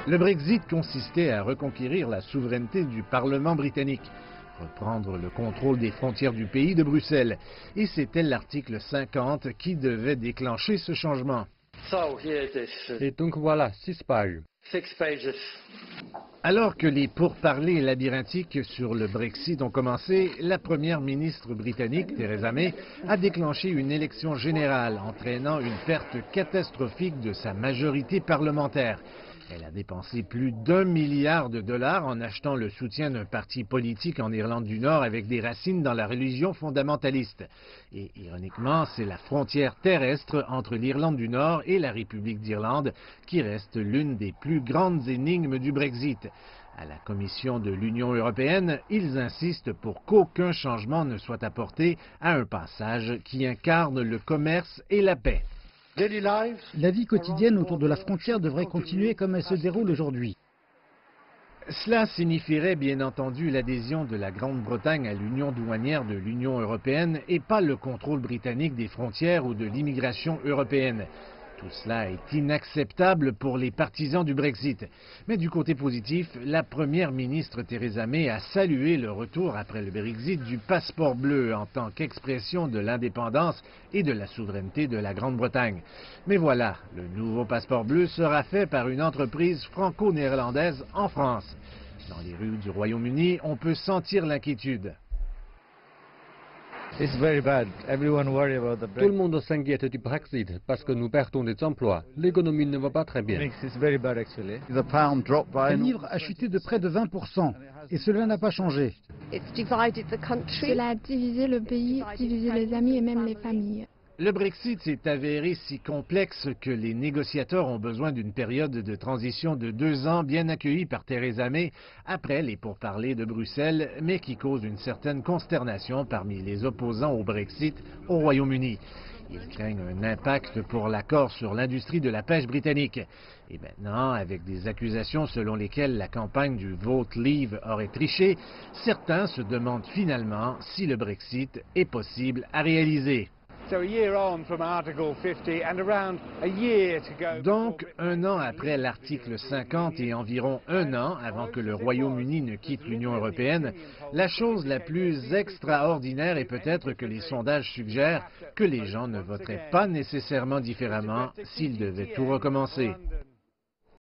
Le Brexit consistait à reconquérir la souveraineté du Parlement britannique, reprendre le contrôle des frontières du pays de Bruxelles. Et c'était l'article 50 qui devait déclencher ce changement. Et donc voilà, 6 pages. Alors que les pourparlers labyrinthiques sur le Brexit ont commencé, la première ministre britannique, Theresa May, a déclenché une élection générale, entraînant une perte catastrophique de sa majorité parlementaire. Elle a dépensé plus d'1 milliard de dollars en achetant le soutien d'un parti politique en Irlande du Nord avec des racines dans la religion fondamentaliste. Et ironiquement, c'est la frontière terrestre entre l'Irlande du Nord et la République d'Irlande qui reste l'une des plus grandes énigmes du Brexit. À la Commission de l'Union européenne, ils insistent pour qu'aucun changement ne soit apporté à un passage qui incarne le commerce et la paix. La vie quotidienne autour de la frontière devrait continuer comme elle se déroule aujourd'hui. Cela signifierait bien entendu l'adhésion de la Grande-Bretagne à l'union douanière de l'Union européenne et pas le contrôle britannique des frontières ou de l'immigration européenne. Tout cela est inacceptable pour les partisans du Brexit. Mais du côté positif, la première ministre Theresa May a salué le retour après le Brexit du passeport bleu en tant qu'expression de l'indépendance et de la souveraineté de la Grande-Bretagne. Mais voilà, le nouveau passeport bleu sera fait par une entreprise franco-néerlandaise en France. Dans les rues du Royaume-Uni, on peut sentir l'inquiétude. Tout le monde s'inquiète du Brexit parce que nous perdons des emplois. L'économie ne va pas très bien. La livre a chuté de près de 20% et cela n'a pas changé. Cela a divisé le pays, divisé les amis et même les familles. Le Brexit s'est avéré si complexe que les négociateurs ont besoin d'une période de transition de 2 ans bien accueillie par Theresa May après les pourparlers de Bruxelles, mais qui cause une certaine consternation parmi les opposants au Brexit au Royaume-Uni. Ils craignent un impact pour l'accord sur l'industrie de la pêche britannique. Et maintenant, avec des accusations selon lesquelles la campagne du Vote Leave aurait triché, certains se demandent finalement si le Brexit est possible à réaliser. Donc, 1 an après l'article 50 et environ 1 an avant que le Royaume-Uni ne quitte l'Union européenne, la chose la plus extraordinaire est peut-être que les sondages suggèrent que les gens ne voteraient pas nécessairement différemment s'ils devaient tout recommencer.